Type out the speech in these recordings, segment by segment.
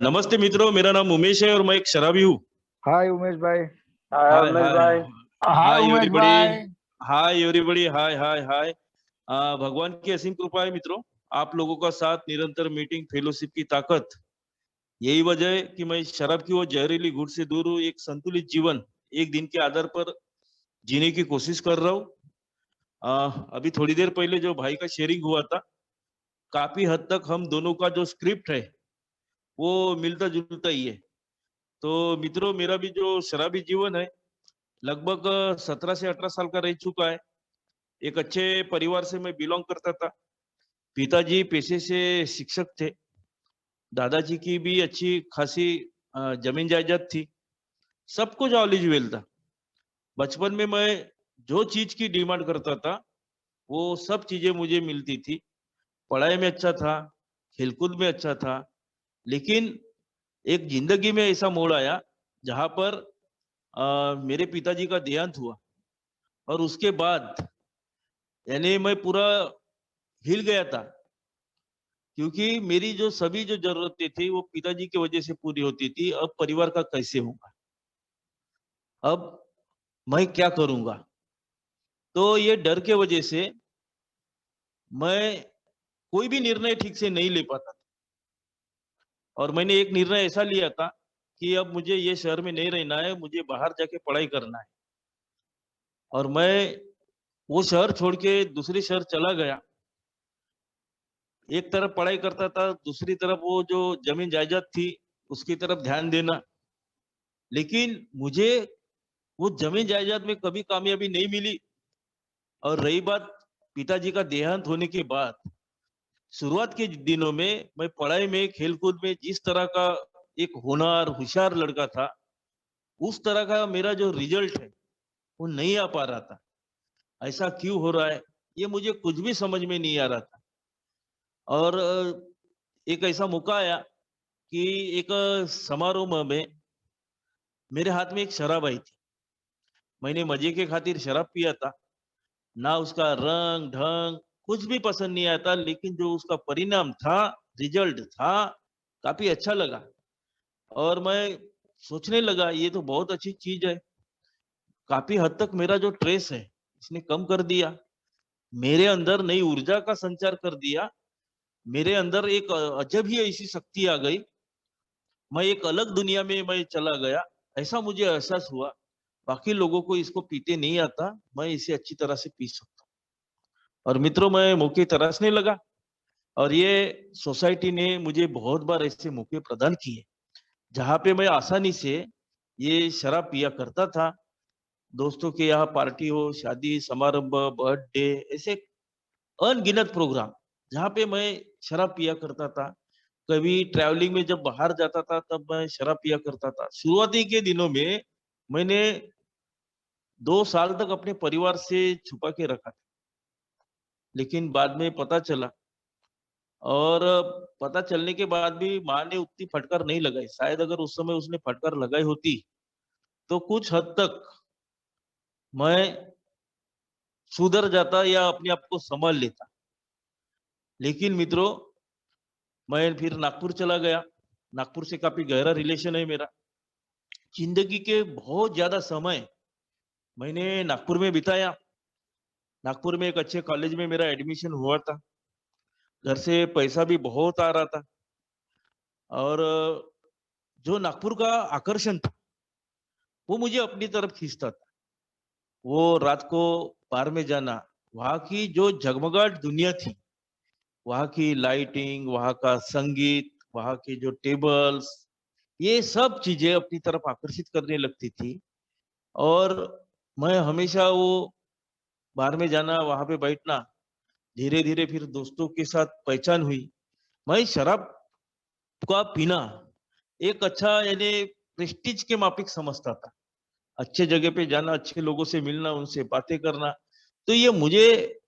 नमस्ते मित्रों, मेरा नाम उमेश है और मैं एक शराबी हूँ। हाय उमेश भाई। हाय हाय उमेश हाय भाई। हाय हाय उमेश एवरीबॉडी। भाई। हाय एवरीबॉडी, हाय हाय हाय। भगवान की असीम कृपा है मित्रों, आप लोगों का साथ, निरंतर मीटिंग, फेलोशिप की ताकत, यही वजह है कि मैं शराब की वो जहरीली घुट से दूर हूँ। एक संतुलित जीवन एक दिन के आधार पर जीने की कोशिश कर रहा हूँ। अभी थोड़ी देर पहले जो भाई का शेयरिंग हुआ था, काफी हद तक हम दोनों का जो स्क्रिप्ट है वो मिलता जुलता ही है। तो मित्रों, मेरा भी जो शराबी जीवन है लगभग 17 से 18 साल का रह चुका है। एक अच्छे परिवार से मैं बिलोंग करता था। पिताजी पेशे से शिक्षक थे। दादाजी की भी अच्छी खासी जमीन जायदाद थी। सब कुछ नॉलेजेबल था। बचपन में मैं जो चीज की डिमांड करता था वो सब चीजें मुझे मिलती थी। पढ़ाई में अच्छा था, खेलकूद में अच्छा था। लेकिन एक जिंदगी में ऐसा मोड़ आया जहां पर मेरे पिताजी का देहांत हुआ। और उसके बाद यानी मैं पूरा हिल गया था, क्योंकि मेरी जो सभी जो जरूरतें थी वो पिताजी की वजह से पूरी होती थी। अब परिवार का कैसे होगा, अब मैं क्या करूंगा। तो ये डर के वजह से मैं कोई भी निर्णय ठीक से नहीं ले पाता था। और मैंने एक निर्णय ऐसा लिया था कि अब मुझे ये शहर में नहीं रहना है, मुझे बाहर जाके पढ़ाई करना है। और मैं वो शहर छोड़ के दूसरे शहर चला गया। एक तरफ पढ़ाई करता था, दूसरी तरफ वो जो जमीन जायदाद थी उसकी तरफ ध्यान देना। लेकिन मुझे वो जमीन जायदाद में कभी कामयाबी नहीं मिली। और रही बात पिताजी का देहांत होने के बाद, शुरुआत के दिनों में मैं पढ़ाई में, खेलकूद में जिस तरह का एक होनहार होशियार लड़का था, उस तरह का मेरा जो रिजल्ट है वो नहीं आ पा रहा था। ऐसा क्यों हो रहा है, ये मुझे कुछ भी समझ में नहीं आ रहा था। और एक ऐसा मौका आया कि एक समारोह में मेरे हाथ में एक शराब आई थी। मैंने मजे के खातिर शराब पिया था। ना उसका रंग ढंग कुछ भी पसंद नहीं आया था, लेकिन जो उसका परिणाम था, रिजल्ट था, काफी अच्छा लगा। और मैं सोचने लगा ये तो बहुत अच्छी चीज है। काफी हद तक मेरा जो स्ट्रेस है इसने कम कर दिया, मेरे अंदर नई ऊर्जा का संचार कर दिया। मेरे अंदर एक अजब ही ऐसी शक्ति आ गई। मैं एक अलग दुनिया में मैं चला गया, ऐसा मुझे एहसास हुआ। बाकी लोगों को इसको पीते नहीं आता, मैं इसे अच्छी तरह से पी सकता हूँ। और मित्रों, मैं मौके तलाशने लगा। और ये सोसाइटी ने मुझे बहुत बार ऐसे मौके प्रदान किए जहां पे मैं आसानी से ये शराब पिया करता था। दोस्तों के यहाँ पार्टी हो, शादी समारंभ, बर्थडे, ऐसे अनगिनत प्रोग्राम जहाँ पे मैं शराब पिया करता था। कभी ट्रैवलिंग में जब बाहर जाता था तब मैं शराब पिया करता था। शुरुआती के दिनों में मैंने 2 साल तक अपने परिवार से छुपा के रखा था। लेकिन बाद में पता चला, और पता चलने के बाद भी माँ ने उतनी फटकार नहीं लगाई। शायद अगर उस समय उसने फटकार लगाई होती तो कुछ हद तक मैं सुधर जाता या अपने आप को संभाल लेता। लेकिन मित्रों, मैं फिर नागपुर चला गया। नागपुर से काफी गहरा रिलेशन है मेरा। जिंदगी के बहुत ज्यादा समय मैंने नागपुर में बिताया। नागपुर में एक अच्छे कॉलेज में मेरा एडमिशन हुआ था। घर से पैसा भी बहुत आ रहा था। और जो नागपुर का आकर्षण था वो मुझे अपनी तरफ खींचता था। वो रात को बार में जाना, वहां की जो जगमगाट दुनिया थी, वहां की लाइटिंग, वहां का संगीत, वहां के जो टेबल्स, ये सब चीजें अपनी तरफ आकर्षित करने लगती थी। और मैं हमेशा वो बार में जाना, वहां पे बैठना, धीरे धीरे फिर दोस्तों के साथ पहचान हुई। मैं शराब का पीना एक अच्छा यानी प्रेस्टीज के माफिक समझता था। अच्छे जगह पे जाना, अच्छे लोगों से मिलना, उनसे बातें करना, तो ये मुझे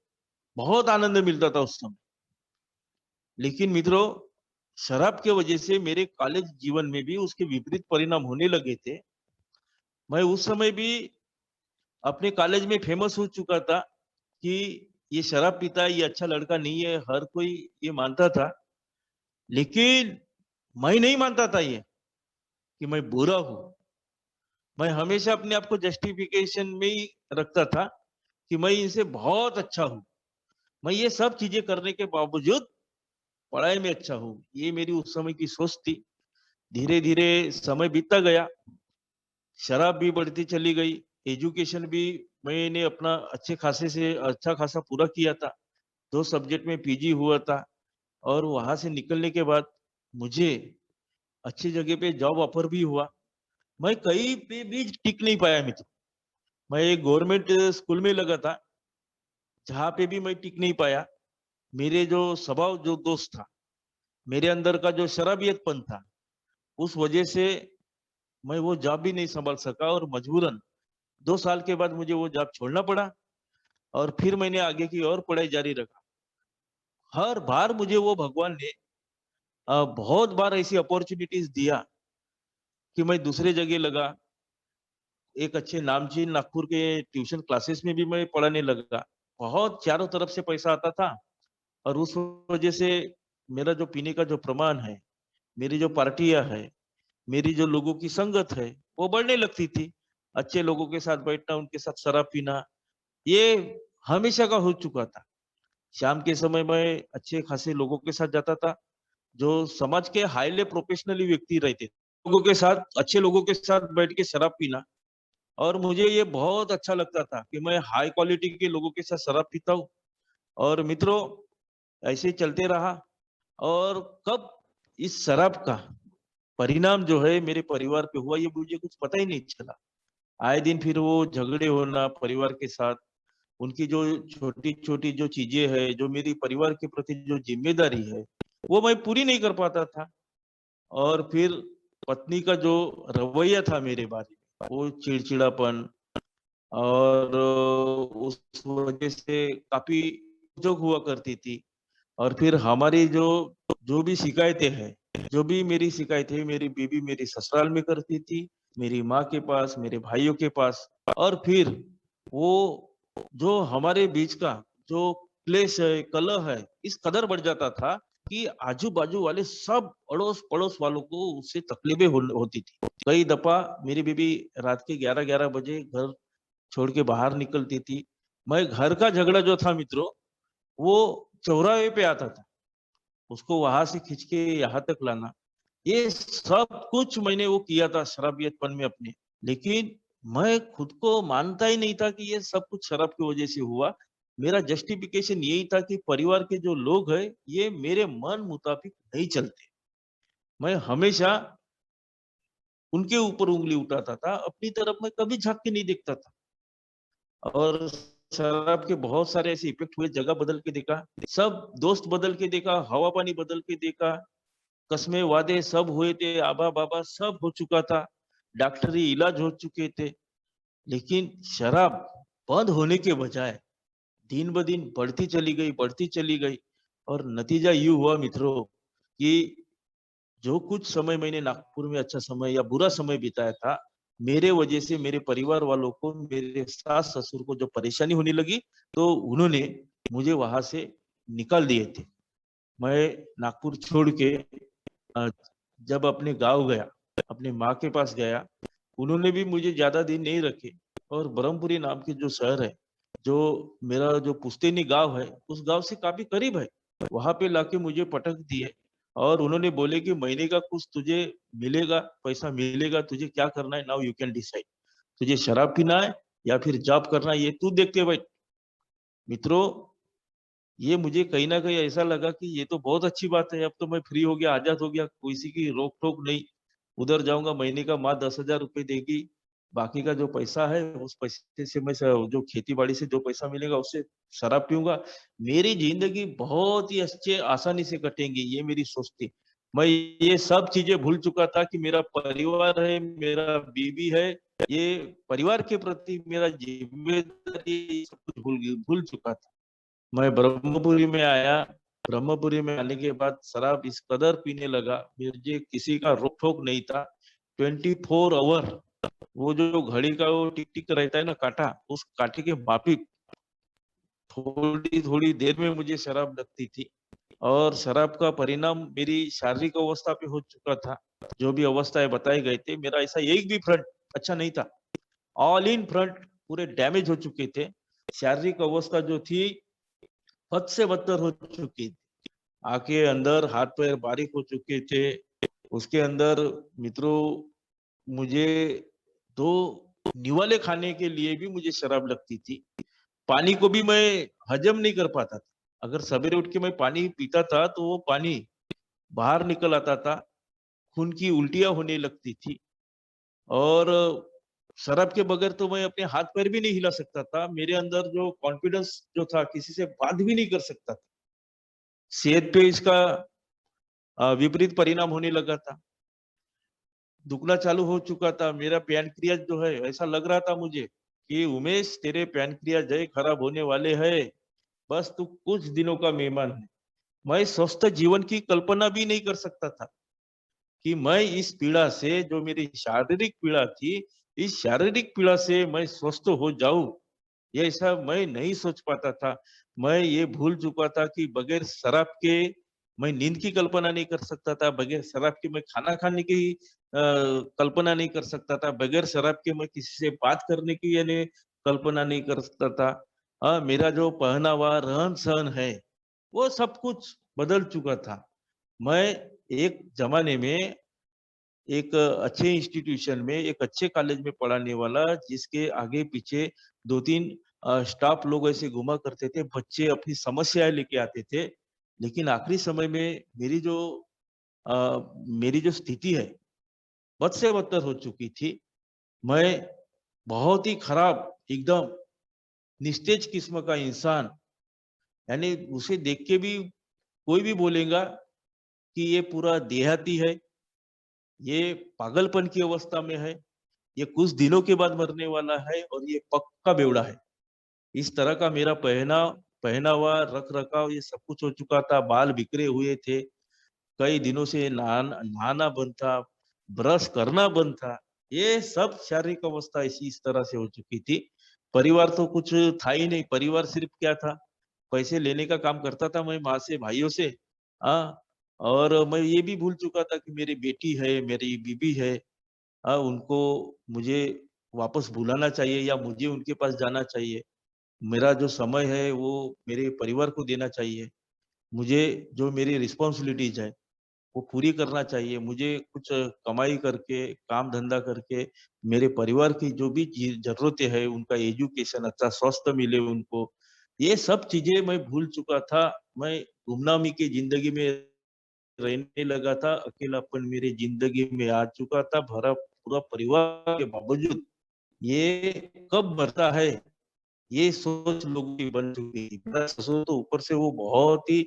बहुत आनंद मिलता था उस समय। लेकिन मित्रों, शराब के वजह से मेरे कॉलेज जीवन में भी उसके विपरीत परिणाम होने लगे थे। मैं उस समय भी अपने कॉलेज में फेमस हो चुका था कि ये शराब पीता है, ये अच्छा लड़का नहीं है, हर कोई ये मानता था। लेकिन मैं नहीं मानता था ये कि मैं बुरा हूं। मैं हमेशा अपने आप को जस्टिफिकेशन में ही रखता था कि मैं इनसे बहुत अच्छा हूँ। मैं ये सब चीजें करने के बावजूद पढ़ाई में अच्छा हूँ। ये मेरी उस समय की सोच थी। धीरे धीरे समय बीतता गया, शराब भी बढ़ती चली गई, एजुकेशन भी मैंने अपना अच्छे खासे से अच्छा खासा पूरा किया था। 2 सब्जेक्ट में पीजी हुआ था और वहां से निकलने के बाद मुझे अच्छी जगह पे जॉब ऑफर भी हुआ। मैं कहीं पे भी टिक नहीं पाया मित्र। मैं एक गवर्नमेंट स्कूल में लगा था, जहाँ पे भी मैं टिक नहीं पाया। मेरे जो स्वभाव जो दोस्त था, मेरे अंदर का जो शराबियतपन था, उस वजह से मैं वो जॉब भी नहीं संभाल सका और मजबूरन 2 साल के बाद मुझे वो जॉब छोड़ना पड़ा और फिर मैंने आगे की और पढ़ाई जारी रखा। हर बार मुझे वो भगवान ने बहुत बार ऐसी अपॉर्चुनिटीज दिया कि मैं दूसरे जगह लगा। एक अच्छे नामचीन नागपुर के ट्यूशन क्लासेस में भी मैं पढ़ाने लगा। बहुत चारों तरफ से पैसा आता था और उस वजह से मेरा जो पीने का जो प्रमाण है, मेरी जो पार्टियां है, मेरी जो लोगों की संगत है, वो बढ़ने लगती थी। अच्छे लोगों के साथ बैठना, उनके साथ शराब पीना, ये हमेशा का हो चुका था। शाम के समय मैं अच्छे खासे लोगों के साथ जाता था, जो समाज के हाईली प्रोफेशनली व्यक्ति रहते थे। लोगों के साथ, अच्छे लोगों के साथ बैठ के शराब पीना और मुझे ये बहुत अच्छा लगता था कि मैं हाई क्वालिटी के लोगों के साथ शराब पीता हूँ। और मित्रों, ऐसे ही चलते रहा और कब इस शराब का परिणाम जो है मेरे परिवार पे हुआ, ये मुझे कुछ पता ही नहीं चला। आए दिन फिर वो झगड़े होना परिवार के साथ, उनकी जो छोटी-छोटी जो चीजें हैं, जो मेरी परिवार के प्रति जो ज़िम्मेदारी है, वो मैं पूरी नहीं कर पाता था। और फिर पत्नी का जो रवैया था मेरे बारे में, वो चिड़चिड़ापन और उस वजह से काफ़ी चुप हुआ करती थी। और फिर हमारी जो जो भी शिकायतें हैं, जो भी मेरी शिकायतें मेरी बीवी मेरी ससुराल में करती थी, मेरी माँ के पास, मेरे भाइयों के पास। और फिर वो जो हमारे बीच का जो क्लेश है, कलह है, इस कदर बढ़ जाता था कि आजू-बाजू वाले सब अड़ोस-पड़ोस वालों को उससे तकलीफें होती थी। कई दफ़ा मेरी बीवी रात के 11-11 बजे घर छोड़ के बाहर निकलती थी। मैं घर का झगड़ा जो था मित्रों, वो चौराहे पे आता था। उसको वहां से खींच के यहाँ तक लाना, ये सब कुछ मैंने वो किया था शराबियतपन में अपने। लेकिन मैं खुद को मानता ही नहीं था कि ये सब कुछ शराब की वजह से हुआ। मेरा जस्टिफिकेशन यही था कि परिवार के जो लोग हैं, ये मेरे मन मुताबिक नहीं चलते। मैं हमेशा उनके ऊपर उंगली उठाता था, अपनी तरफ मैं कभी झांक के नहीं देखता था। और शराब के बहुत सारे ऐसे इफेक्ट हुए, जगह बदल के देखा, सब दोस्त बदल के देखा, हवा पानी बदल के देखा, कस्में वादे सब हुए थे, आबा बाबा सब हो चुका था, डॉक्टरी इलाज हो चुके थे। लेकिन शराब बंद होने के बजाय दिन ब दिन बढ़ती चली गई और नतीजा यूं हुआ मित्रों कि जो कुछ समय मैंने नागपुर में अच्छा समय या बुरा समय बिताया था, मेरे वजह से मेरे परिवार वालों को, मेरे सास-ससुर को जो परेशानी होने लगी, तो उन्होंने मुझे वहां से निकाल दिए थे। मैं नागपुर छोड़ के अ, जब अपने गाँव गया, अपनी माँ के पास गया, उन्होंने भी मुझे ज़्यादा दिन नहीं रखे और ब्रह्मपुरी नाम के जो शहर है, जो मेरा जो पुश्तैनी गाँव है, उस गाँव से काफ़ी करीब है। वहाँ पे लाके मुझे पटक दिए और उन्होंने बोले कि महीने का कुछ तुझे मिलेगा, पैसा मिलेगा, तुझे क्या करना है नाउ यू कैन डिसाइड। तुझे शराब पीना है या फिर जॉब करना है, ये तू देख के बैठ। मित्रों, ये मुझे कहीं न कहीं ऐसा लगा कि ये तो बहुत अच्छी बात है, अब तो मैं फ्री हो गया, आज़ाद हो गया, किसी की रोक-टोक नहीं। उधर जाऊँगा, महीने का माँ 10,000 रुपए देगी, बाकी का जो पैसा है उस पैसे से मैं जो खेती-बाड़ी से जो पैसा मिलेगा उससे शराब पीऊँगा। मेरी ज़िंदगी बहुत ही अच्छे आसानी से कटेंगी, ये मेरी सोच थी। मैं ये सब चीज़ें भूल चुका था कि मेरा परिवार है, मेरा बीवी है, ये परिवार के प्रति मेरा ज़िम्मेदारी सब कुछ भूल चुका था। मैं ब्रह्मपुरी में आया, ब्रह्मपुरी में आने के बाद शराब इस कदर पीने लगा, मुझे किसी का रोक-टोक नहीं था। 24 ऑवर वो जो घड़ी का वो टिक-टिक रहता है ना काँटा, उस काँटे के माफिक थोड़ी-थोड़ी देर में मुझे शराब लगती थी। और शराब का परिणाम मेरी शारीरिक अवस्था पे हो चुका था। जो भी अवस्थाएं बताए गए थे, मेरा ऐसा एक भी फ्रंट अच्छा नहीं था। ऑल इन फ्रंट पूरे डैमेज हो चुके थे। शारीरिक अवस्था जो थी हद से बदतर हो चुकी थी। आंखें अंदर, हाथ पैर बारीक हो चुके थे। उसके अंदर मित्रों, मुझे 2 निवाले खाने के लिए भी मुझे शराब लगती थी। पानी को भी मैं हजम नहीं कर पाता था। अगर सवेरे उठ के मैं पानी पीता था तो वो पानी बाहर निकल आता था। खून की उल्टियाँ होने लगती थी और शराब के बगैर तो मैं अपने हाथ पैर भी नहीं हिला सकता था। मेरे अंदर जो कॉन्फिडेंस जो था, किसी से बात भी नहीं कर सकता था। सेहत पे इसका विपरीत परिणाम होने लगा था। दुखना चालू हो चुका था। मेरा पैनक्रियाज जो है, ऐसा लग रहा था मुझे कि उमेश, तेरे पैनक्रियाज है खराब होने वाले हैं। बस तू कुछ दिनों का मेहमान है। मैं स्वस्थ जीवन की कल्पना भी नहीं कर सकता था कि मैं इस पीड़ा से, जो मेरी शारीरिक पीड़ा थी, इस शारीरिक पीड़ा से मैं स्वस्थ हो जाऊं। ये ऐसा मैं नहीं सोच पाता था। मैं ये भूल चुका था कि बगैर शराब के मैं नींद की कल्पना नहीं कर सकता था। बगैर शराब के मैं खाना खाने की कल्पना नहीं कर सकता था। बगैर शराब के मैं किसी से बात करने की यानी कल्पना नहीं कर सकता था। मेरा जो पहनावा, रहन-सहन है, वो सब कुछ बदल चुका था। मैं एक ज़माने में एक अच्छे इंस्टीट्यूशन में, एक अच्छे कॉलेज में पढ़ाने वाला, जिसके आगे-पीछे 2-3 स्टाफ लोग ऐसे घुमा करते थे, बच्चे अपनी समस्याएँ लेके आते थे। लेकिन आखिरी समय में अ, मेरी जो स्थिति है, बद से बदतर हो चुकी थी। मैं बहुत ही खराब, एकदम निस्तेज किस्म का इंसान, यानी उसे देख के भी कोई भी बोलेगा कि ये पूरा देहाती है, ये पागलपन की अवस्था में है, ये कुछ दिनों के बाद मरने वाला है और ये पक्का बेवड़ा है। इस तरह का मेरा पहनावा, रख-रखाव, ये सब कुछ हो चुका था। बाल बिखरे हुए थे। कई दिनों से नहाना बंद था, ब्रश करना बंद था। ये सब शारीरिक अवस्था ऐसी इस तरह से हो चुकी थी। परिवार तो कुछ था ही नहीं। परिवार सिर्फ क्या था, पैसे लेने का काम करता था मैं माँ से, भाइयों से। हाँ, और मैं ये भी भूल चुका था कि मेरी बेटी है, मेरी बीबी है। उनको मुझे वापस बुलाना चाहिए या मुझे उनके पास जाना चाहिए। मेरा जो समय है वो मेरे परिवार को देना चाहिए। मुझे जो मेरी रिस्पॉन्सिबिलिटीज़ है, वो पूरी करना चाहिए। मुझे कुछ कमाई करके, काम-धंधा करके मेरे परिवार की जो भी ज़रूरतें हैं, उनका एजुकेशन, अच्छा स्वास्थ्य मिले उनको, ये सब चीज़ें मैं भूल चुका था। मैं गुमनामी की ज़िंदगी में रहने लगा था। अकेलापन मेरी ज़िंदगी में आ चुका था, भरा पूरा परिवार के बावजूद। ये कब मरता है, ये सोच लोगों की बन चुकी है। मेरा ससुर तो ऊपर से वो बहुत ही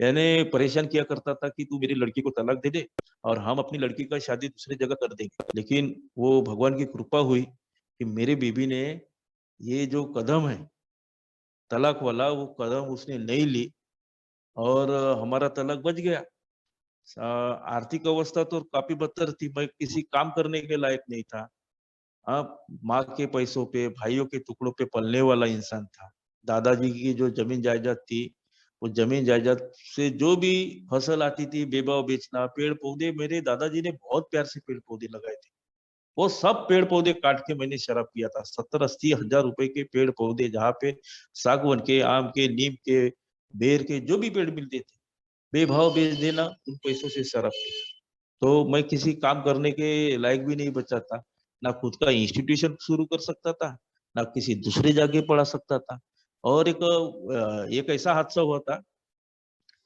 यानी परेशान किया करता था कि तू मेरी लड़की को तलाक दे दे और हम अपनी लड़की का शादी दूसरी जगह कर देंगे। लेकिन वो भगवान की कृपा हुई कि मेरी बीबी ने ये जो कदम है, तलाक वाला, वो कदम उसने नहीं ली और हमारा तलाक बच गया। आर्थिक अवस्था तो काफ़ी बदतर थी, मैं किसी काम करने के लायक नहीं था। हाँ, माँ के पैसों पे, भाइयों के टुकड़ों पे पलने वाला इंसान था। दादाजी की जो ज़मीन जायदाद थी, वो ज़मीन जायदाद से जो भी फसल आती थी, बेबाव बेचना, पेड़-पौधे, मेरे दादाजी ने बहुत प्यार से पेड़-पौधे लगाए थे। वो सब पेड़-पौधे काट के मैंने शराब पिया था। 70-80 हज़ार रुपए के पेड़-पौधे, जहाँ पे सागवन के, आम के, नीम के, बेर के, जो भी पेड़ मिलते थे, बेभाव बेच देना, उन पैसों से शराब पी। तो मैं किसी काम करने के लायक भी नहीं बचा था। ना खुद का इंस्टीट्यूशन शुरू कर सकता था, ना किसी दूसरी जगह पढ़ा सकता था। और एक ऐसा हादसा हुआ था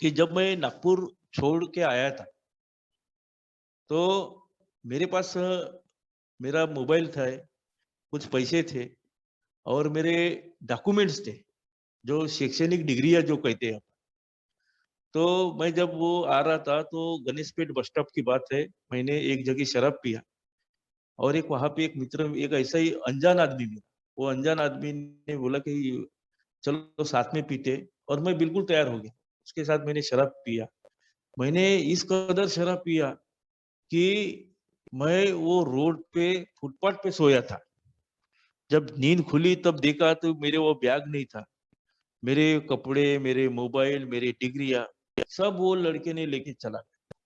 कि जब मैं नागपुर छोड़ के आया था, तो मेरे पास मेरा मोबाइल था, कुछ पैसे थे और मेरे डॉक्यूमेंट्स थे, जो शैक्षणिक डिग्री है जो कहते हैं। तो मैं जब वो आ रहा था तो गणेशपेठ बस स्टॉप की बात है, मैंने एक जगह शराब पिया। और एक वहाँ पे एक मित्र, एक ऐसा ही अनजान आदमी मिला। वो अनजान आदमी ने बोला कि चलो साथ में पीते, और मैं बिल्कुल तैयार हो गया। उसके साथ मैंने शराब पिया। मैंने इस कदर शराब पिया कि मैं वो रोड पे, फुटपाथ पे सोया था। जब नींद खुली तब देखा तो मेरे वो बैग नहीं था। मेरे कपड़े, मेरे मोबाइल, मेरी डिग्रियाँ, सब वो लड़के ने लेके चला गया।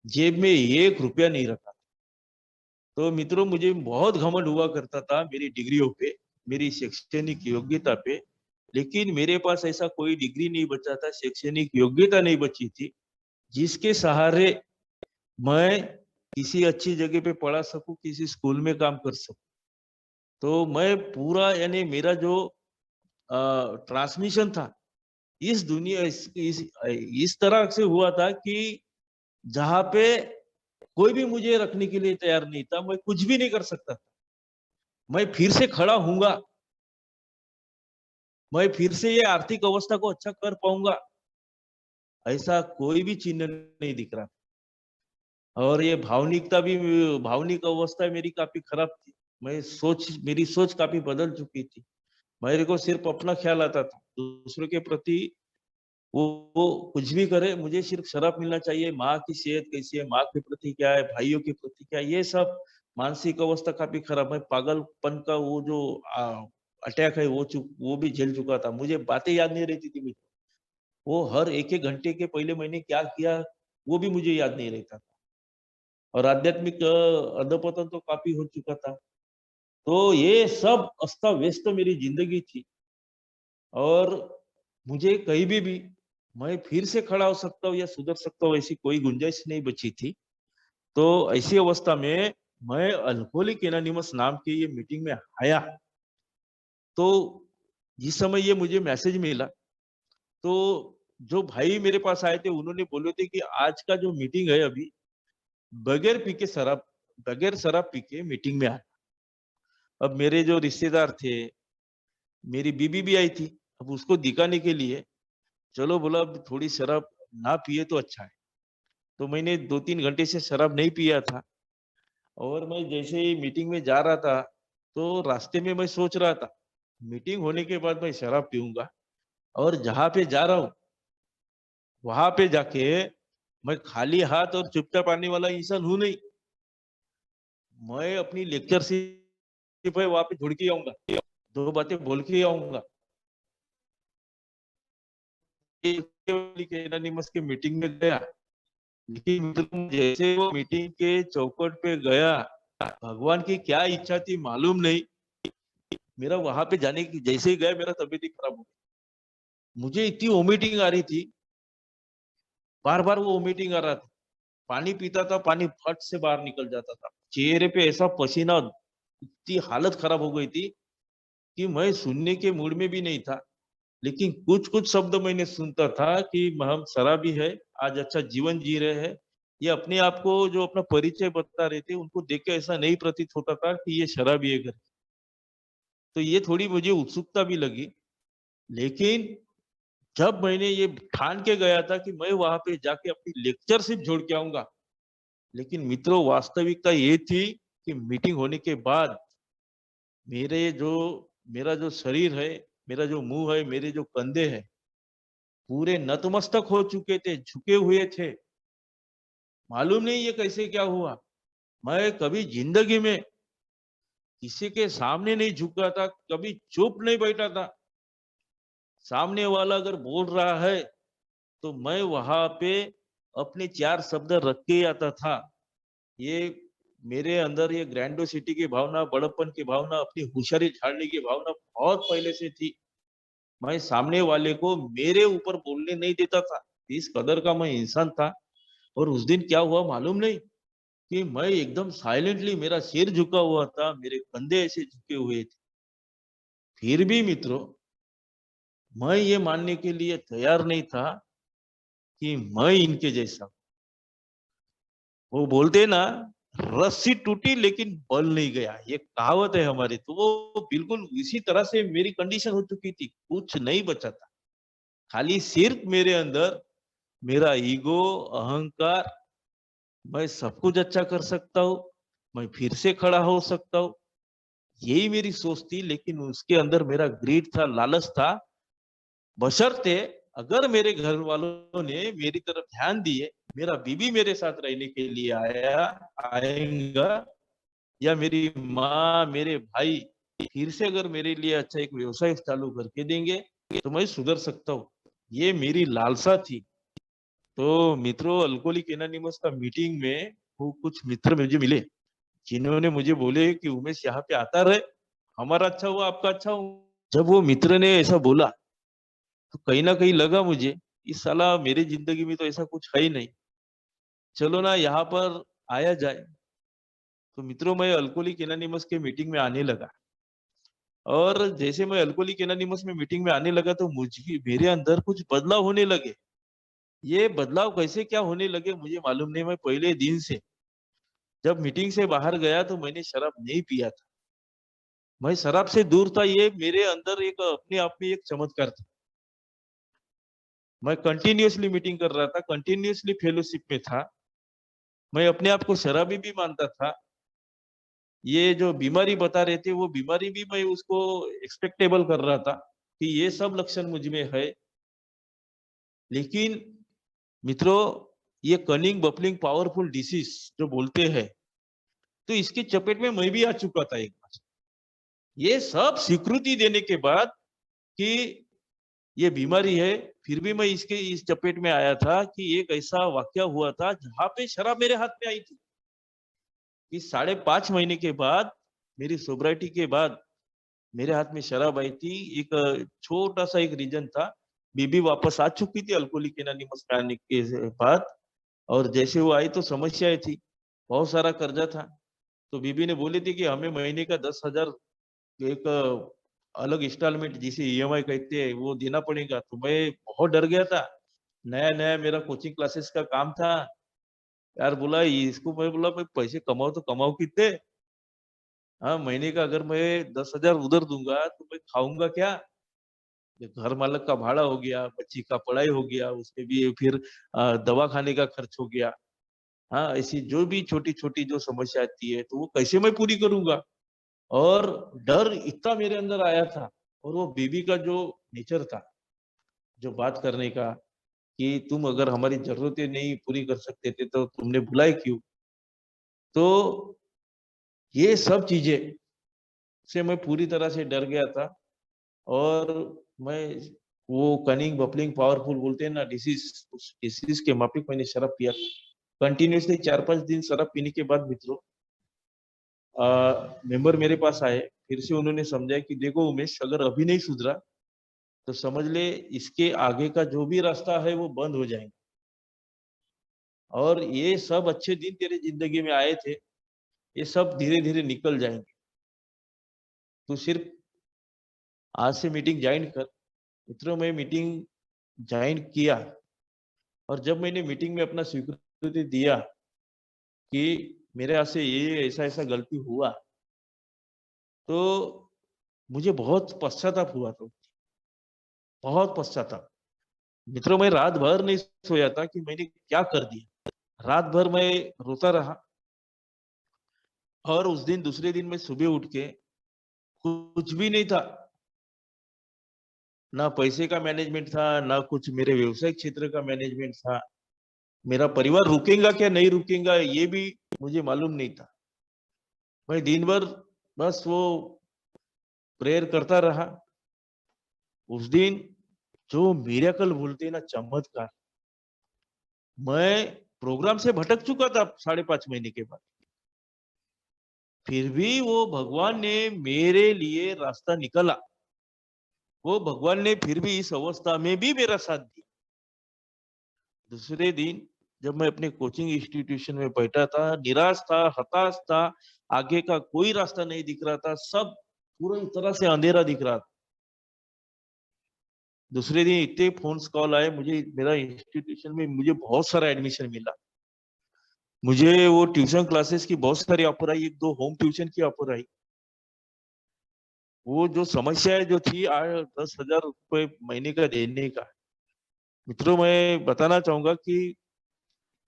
जेब में 1 रुपया नहीं रखा। तो मित्रों, मुझे बहुत घमंड हुआ करता था मेरी डिग्रियों पे, मेरी शैक्षणिक योग्यता पे, लेकिन मेरे पास ऐसा कोई डिग्री नहीं बचा था, शैक्षणिक योग्यता नहीं बची थी, जिसके सहारे मैं किसी अच्छी जगह पे पढ़ा सकूं, किसी स्कूल में काम कर सकूं। तो मैं पूरा, यानी मेरा जो ट्रांसमिशन था इस दुनिया इस तरह से हुआ था कि जहाँ पे कोई भी मुझे रखने के लिए तैयार नहीं था, मैं कुछ भी नहीं कर सकता था। मैं फिर से खड़ा हूँगा, मैं फिर से ये आर्थिक अवस्था को अच्छा कर पाऊँगा, ऐसा कोई भी चिन्ह नहीं दिख रहा। और ये भावनिक अवस्था मेरी काफ़ी खराब थी। मेरी सोच काफ़ी बदल चुकी थी। मेरे को सिर्फ़ अपना ख़्याल आता था, दूसरों के प्रति वो कुछ भी करे, मुझे सिर्फ शराब मिलना चाहिए, माँ की सेहत कैसी है, माँ के प्रति क्या है, भाइयों के प्रति क्या है, ये सब मानसिक अवस्था काफ़ी खराब है। पागलपन का वो जो अटैक है वो भी झेल चुका था। मुझे बातें याद नहीं रहती थी मित्र। वो हर 1-1 घंटे के पहले मैंने क्या किया, वो भी मुझे याद नहीं रहता था। और आध्यात्मिक अधपतन तो काफ़ी हो चुका था। तो ये सब अस्त-व्यस्त मेरी ज़िंदगी थी। और मुझे कहीं भी मैं फिर से खड़ा हो सकता हूँ या सुधर सकता हूँ, ऐसी कोई गुंजाइश नहीं बची थी। तो ऐसी अवस्था में मैं अल्कोहलिक एनोनिमस नाम की ये मीटिंग में आया। तो जिस समय ये मुझे मैसेज मिला, तो जो भाई मेरे पास आए थे उन्होंने बोले थे कि आज का जो मीटिंग है अभी, बगैर पी के शराब बगैर शराब पी के मीटिंग में आना। अब मेरे जो रिश्तेदार थे, मेरी बीबी भी आई थी। अब उसको दिखाने के लिए चलो बोला, अब थोड़ी शराब ना पिए तो अच्छा है। तो मैंने 2-3 घंटे से शराब नहीं पिया था। और मैं जैसे ही मीटिंग में जा रहा था, तो रास्ते में मैं सोच रहा था, मीटिंग होने के बाद मैं शराब पीऊँगा और जहाँ पे जा रहा हूँ, वहाँ पे जाके मैं खाली हाथ और चुपचाप आने वाला इंसान हूँ नहीं। मैं अपनी लेक्चरशिप है वहाँ पे छोड़ के आऊँगा, 2 बातें बोल के आऊँगा। एनोनिमस की मीटिंग में गया, लेकिन मतलब जैसे वो मीटिंग के चौखट पे गया, भगवान की क्या इच्छा थी मालूम नहीं, मेरा वहां पे जाने की जैसे ही गया मेरा तबीयत ही खराब हो गई। मुझे इतनी वोमिटिंग आ रही थी, बार बार वो वोमिटिंग आ रहा था। पानी पीता था, पानी फट से बाहर निकल जाता था। चेहरे पे ऐसा पसीना, इतनी हालत खराब हो गई थी कि मैं सुनने के मूड में भी नहीं था। लेकिन कुछ कुछ शब्द मैंने सुनता था कि हम शराबी है, आज अच्छा जीवन जी रहे हैं। ये अपने आप को जो अपना परिचय बता रहे थे, उनको देख के ऐसा नहीं प्रतीत होता था कि ये शराबी है करके। तो ये थोड़ी मुझे उत्सुकता भी लगी। लेकिन जब मैंने ये ठान के गया था कि मैं वहां पे जाके अपनी लेक्चरशिप छोड़ के आऊंगा, लेकिन मित्रों, वास्तविकता ये थी कि मीटिंग होने के बाद मेरे जो मेरा जो शरीर है, मेरा जो मुंह है, मेरे जो कंधे हैं, पूरे नतमस्तक हो चुके थे, झुके हुए थे। मालूम नहीं ये कैसे क्या हुआ। मैं कभी जिंदगी में किसी के सामने नहीं झुका था, कभी चुप नहीं बैठा था। सामने वाला अगर बोल रहा है, तो मैं वहां पे अपने 4 शब्द रख के ही आता था। ये मेरे अंदर ये ग्रैंडोसिटी की भावना, बड़प्पन की भावना, अपनी होशियारी झाड़ने की भावना बहुत पहले से थी। मैं सामने वाले को मेरे ऊपर बोलने नहीं देता था। इस कदर का मैं इंसान था। और उस दिन क्या हुआ मालूम नहीं कि मैं एकदम साइलेंटली, मेरा सिर झुका हुआ था, मेरे कंधे ऐसे झुके हुए थे। फिर भी मित्रों, मैं ये मानने के लिए तैयार नहीं था कि मैं इनके जैसा हूं। वो बोलते हैं ना, रस्सी टूटी लेकिन बल नहीं गया, ये कहावत है हमारी। तो वो बिल्कुल इसी तरह से मेरी कंडीशन हो चुकी थी, कुछ नहीं बचा था। खाली सिर्फ मेरे अंदर मेरा ईगो, अहंकार, मैं सब कुछ अच्छा कर सकता हूँ, मैं फिर से खड़ा हो सकता हूँ, यही मेरी सोच थी। लेकिन उसके अंदर मेरा ग्रीड था, लालच था। बशर्ते अगर मेरे घर वालों ने मेरी तरफ ध्यान दिए, मेरा बीबी मेरे साथ रहने के लिए आएगा, या मेरी माँ, मेरे भाई फिर से अगर मेरे लिए अच्छा एक व्यवसाय चालू करके देंगे, तो मैं सुधर सकता हूँ। ये मेरी लालसा थी। तो मित्रों, अल्कोहलिक एनोनिमस का मीटिंग में वो कुछ मित्र मुझे मिले, जिन्होंने मुझे बोले कि उमेश यहाँ पे आता रहे, हमारा अच्छा हुआ आपका अच्छा हुआ। जब वो मित्र ने ऐसा बोला तो कहीं ना कहीं लगा मुझे, इस साला मेरी जिंदगी में तो ऐसा कुछ है ही नहीं, चलो ना यहाँ पर आया जाए। तो मित्रों, मैं अल्कोहलिक एनोनिमस के मीटिंग में आने लगा, और जैसे मैं अल्कोहलिक एनोनिमस में मीटिंग में आने लगा तो मुझे मेरे अंदर कुछ बदलाव होने लगे। ये बदलाव कैसे क्या होने लगे मुझे मालूम नहीं। मैं पहले दिन से जब मीटिंग से बाहर गया तो मैंने शराब नहीं पिया था, मैं शराब से दूर था। ये मेरे अंदर एक अपने आप में एक चमत्कार था। मैं कंटिन्यूअसली मीटिंग कर रहा था, कंटिन्यूअसली फेलोशिप में था। मैं अपने आप को शराबी भी मानता था। ये जो बीमारी बता रहे थे वो बीमारी भी मैं उसको एक्सपेक्टेबल कर रहा था कि ये सब लक्षण मुझ में है। लेकिन मित्रों, ये कनिंग बफलिंग पावरफुल डिसीज जो बोलते हैं, तो इसकी चपेट में मैं भी आ चुका था एक बार। ये सब स्वीकृति देने के बाद कि ये बीमारी है, फिर भी मैं इसके इस चपेट में आया था कि एक ऐसा वाक्य हुआ था जहां पे शराब मेरे हाथ में आई थी। कि 5.5 महीने के बाद, मेरी सोब्राइटी के बाद मेरे हाथ में शराब आई थी। एक छोटा सा एक रीजन था, बीबी वापस आ चुकी थी अल्कोहलिक एनोनिमस में आने के बाद, और जैसे वो आई तो समस्याएं थी, बहुत सारा कर्जा था। तो बीबी ने बोली थी कि हमें महीने का 10,000 एक अलग इंस्टॉलमेंट जिसे ईएमआई कहते हैं वो देना पड़ेगा। तो मैं बहुत डर गया था, नया नया मेरा कोचिंग क्लासेस का काम था। यार बोला इसको, मैं बोला मैं पैसे कमाओ तो कमाओ कितने, हाँ महीने का अगर मैं 10,000 उधर दूंगा तो मैं खाऊंगा क्या। ये घर मालक का भाड़ा हो गया, बच्ची का पढ़ाई हो गया, उसके भी फिर दवा खाने का खर्च हो गया। हाँ, ऐसी जो भी छोटी छोटी जो समस्या आती है तो वो कैसे मैं पूरी करूंगा। और डर इतना मेरे अंदर आया था। और वो बीबी का जो नेचर था, जो बात करने का, कि तुम अगर हमारी जरूरतें नहीं पूरी कर सकते थे तो तुमने बुलाए क्यों। तो ये सब चीजें से मैं पूरी तरह से डर गया था। और मैं वो कनिंग बफलिंग पावरफुल बोलते हैं ना डिसीज, उस डिसीज के माफिक मैंने शराब पिया। कंटिन्यूअसली 4-5 दिन शराब पीने के बाद मित्रों, मेंबर मेरे पास आए, फिर से उन्होंने समझाया कि देखो उमेश, अगर अभी नहीं सुधरा तो समझ ले इसके आगे का जो भी रास्ता है वो बंद हो जाएगा। और ये सब अच्छे दिन तेरे जिंदगी में आए थे, ये सब धीरे धीरे निकल जाएंगे। तू सिर्फ आज से मीटिंग ज्वाइन कर। मित्रों, मैं मीटिंग ज्वाइन किया, और जब मैंने मीटिंग में अपना स्वीकृति दिया कि मेरे यहाँ से ये ऐसा ऐसा गलती हुआ, तो मुझे बहुत पश्चाताप हुआ। तो बहुत पश्चाताप। मित्रों, मैं रात भर नहीं सोया था कि मैंने क्या कर दिया। रात भर मैं रोता रहा। और उस दिन दूसरे दिन मैं सुबह उठ के, कुछ भी नहीं था, ना पैसे का मैनेजमेंट था, ना कुछ मेरे व्यवसायिक क्षेत्र का मैनेजमेंट था। मेरा परिवार रुकेगा क्या नहीं रुकेगा ये भी मुझे मालूम नहीं था। मैं दिन भर बस वो प्रेयर करता रहा। उस दिन जो मिरेकल बोलते हैं ना, चमत्कार, मैं प्रोग्राम से भटक चुका था 5.5 महीने के बाद, फिर भी वो भगवान ने मेरे लिए रास्ता निकाला। वो भगवान ने फिर भी इस अवस्था में भी मेरा साथ दिया। दूसरे दिन जब मैं अपने कोचिंग इंस्टीट्यूशन में बैठा था, निराश था, हताश था, आगे का कोई रास्ता नहीं दिख रहा था, सब पूरी तरह से अंधेरा दिख रहा था। दूसरे दिन इतने फोन्स कॉल आए मुझे, मेरा इंस्टीट्यूशन में मुझे बहुत सारा एडमिशन मिला। मुझे वो ट्यूशन क्लासेस की बहुत सारी ऑफर आई, 1-2 होम ट्यूशन की ऑफर आई। वो जो समस्याएं जो थी 10,000 रुपए महीने का देने का, मित्रों मैं बताना चाहूंगा कि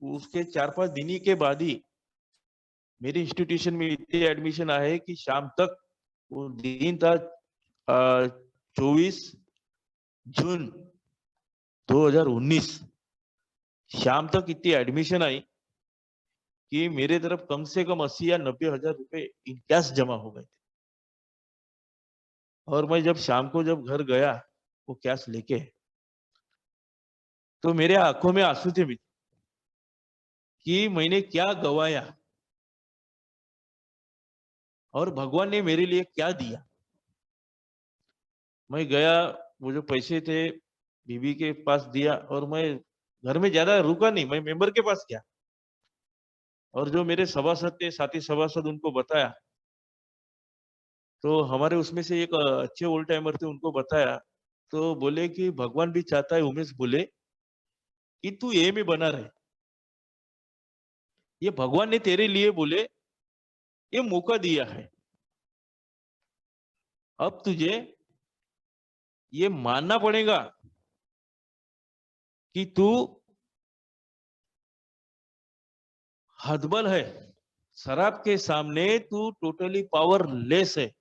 उसके 4-5 दिन ही के बाद ही मेरे इंस्टीट्यूशन में इतने एडमिशन आए कि शाम तक, वो दिन था 24 जून 2019, शाम तक इतनी एडमिशन आई कि मेरे तरफ कम से कम 80 या 90 हजार रुपए इन कैश जमा हो गए थे। और मैं जब शाम को जब घर गया वो कैश लेके, तो मेरे आंखों में आंसू थे मित्र, कि मैंने क्या गवाया और भगवान ने मेरे लिए क्या दिया। मैं गया, वो जो पैसे थे बीबी के पास दिया और मैं घर में ज्यादा रुका नहीं, मैं मेंबर के पास गया और जो मेरे सभासद थे, साथी सभासद, उनको बताया। तो हमारे उसमें से एक अच्छे ओल्ड टाइमर थे, उनको बताया। तो बोले कि भगवान भी चाहता है, उमेश बोले, कि तू ये में बना रहे। ये भगवान ने तेरे लिए बोले ये मौका दिया है। अब तुझे ये मानना पड़ेगा कि तू हदबल है। शराब के सामने तू टोटली पावरलेस है।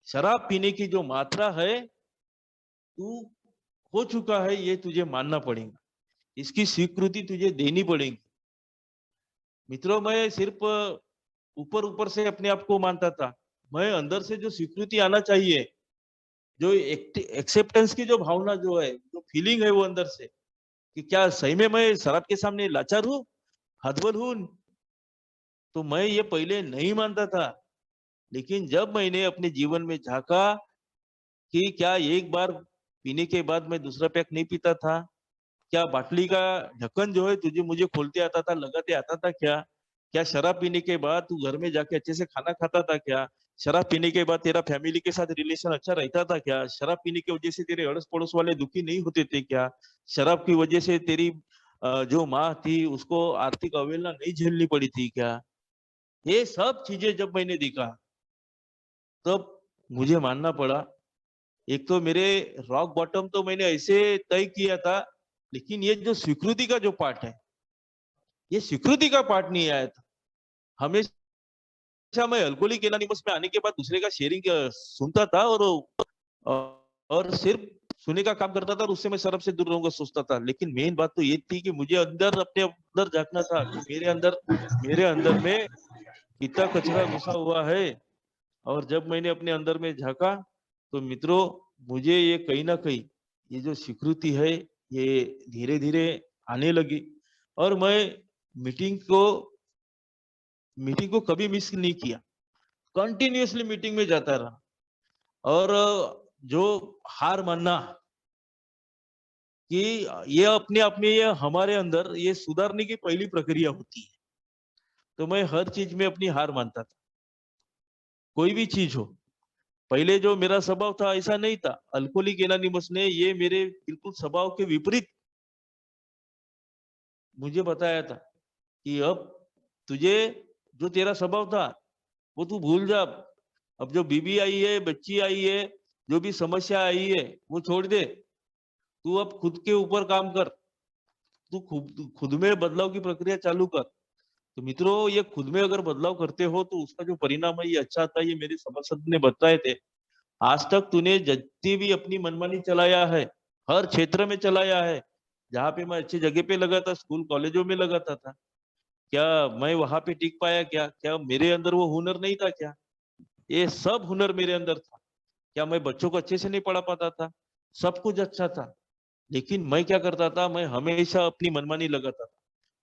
शराब पीने की जो मात्रा है तू हो चुका है, ये तुझे मानना पड़ेगा। इसकी स्वीकृति तुझे देनी पड़ेगी। मित्रों, मैं सिर्फ ऊपर ऊपर से अपने आप को मानता था। मैं अंदर से जो स्वीकृति आना चाहिए, जो एक्सेप्टेंस की जो भावना जो है, जो फीलिंग है वो अंदर से, कि क्या सही में मैं शराब के सामने लाचार हूँ, हदबल हूँ। तो मैं ये पहले नहीं मानता था, लेकिन जब मैंने अपने जीवन में झांका कि क्या एक बार पीने के बाद मैं दूसरा पैक नहीं पीता था, क्या बाटली का ढक्कन जो है तुझे मुझे खोलते आता था, लगाते आता था क्या? क्या शराब पीने के बाद तू घर में जाके अच्छे से खाना खाता था क्या? शराब पीने के बाद तेरा फैमिली के साथ रिलेशन अच्छा रहता था क्या? शराब पीने की वजह से तेरे अड़ोस पड़ोस वाले दुखी नहीं होते थे क्या? शराब की वजह से तेरी जो माँ थी उसको आर्थिक अवहेलना नहीं झेलनी पड़ी थी क्या? ये सब चीजें जब मैंने देखा, तब मुझे मानना पड़ा। एक तो मेरे रॉक बॉटम तो मैंने ऐसे तय किया था, लेकिन ये जो स्वीकृति का जो पार्ट है, ये स्वीकृति का पार्ट नहीं आया था। हमेशा मैं अल्कोहलिक एनोनिमस में आने के बाद दूसरे का शेयरिंग सुनता था और सिर्फ सुनने का काम करता था और उससे मैं शराब से दूर रहूंगा सोचता था। लेकिन मेन बात तो ये थी कि मुझे अंदर अपने अंदर झांकना था कि मेरे अंदर में कितना कचरा घुसा हुआ है। और जब मैंने अपने अंदर में झांका, तो मित्रों, मुझे ये कहीं ना कहीं ये जो स्वीकृति है ये धीरे धीरे आने लगी। और मैं मीटिंग को मीटिंग को कभी मिस नहीं किया, कंटिन्यूअसली मीटिंग में जाता रहा। और जो हार मानना कि ये अपने आप में, ये हमारे अंदर ये सुधारने की पहली प्रक्रिया होती है। तो मैं हर चीज में अपनी हार मानता था, कोई भी चीज हो। पहले जो मेरा स्वभाव था ऐसा नहीं था। अल्कोहलिक एनोनिमस ने ये मेरे बिल्कुल स्वभाव के विपरीत मुझे बताया था कि अब तुझे जो तेरा स्वभाव था वो तू भूल जा। अब जो बीबी आई है, बच्ची आई है, जो भी समस्या आई है वो छोड़ दे। तू अब खुद के ऊपर काम कर, तू खुद खुद में बदलाव की प्रक्रिया चालू कर। तो मित्रों, ये खुद में अगर बदलाव करते हो तो उसका जो परिणाम है ये अच्छा आता है। ये मेरे सभासद ने बताए थे। आज तक तूने जितनी भी अपनी मनमानी चलाया है, हर क्षेत्र में चलाया है। जहाँ पे मैं अच्छी जगह पे लगा था, स्कूल कॉलेजों में लगाता था, क्या मैं वहां पे टिक पाया क्या? क्या मेरे अंदर वो हुनर नहीं था क्या? ये सब हुनर मेरे अंदर था। क्या मैं बच्चों को अच्छे से नहीं पढ़ा पाता था? सब कुछ अच्छा था। लेकिन मैं क्या करता था, मैं हमेशा अपनी मनमानी लगाता था।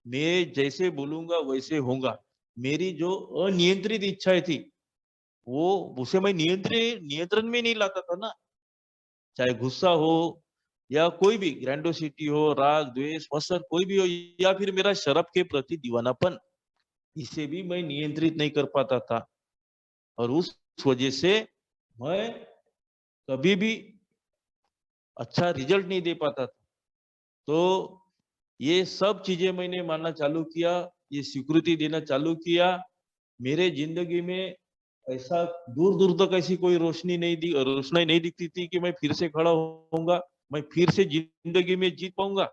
मैं जैसे बोलूंगा वैसे होगा। मेरी जो अनियंत्रित इच्छाएं थी, वो उसे मैं नियंत्रण में नहीं लाता था ना। चाहे गुस्सा हो या कोई भी ग्रैंडोसिटी हो, राग द्वेष मत्सर कोई भी हो, या फिर मेरा शराब के प्रति दीवानापन, इसे भी मैं नियंत्रित नहीं कर पाता था। और उस वजह से मैं कभी भी अच्छा रिजल्ट नहीं दे पाता था। तो ये सब चीजें मैंने मानना चालू किया, ये स्वीकृति देना चालू किया। मेरे जिंदगी में ऐसा दूर दूर तक ऐसी कोई रोशनाई नहीं दिखती थी कि मैं फिर से खड़ा होऊंगा, मैं फिर से जिंदगी में जीत पाऊंगा।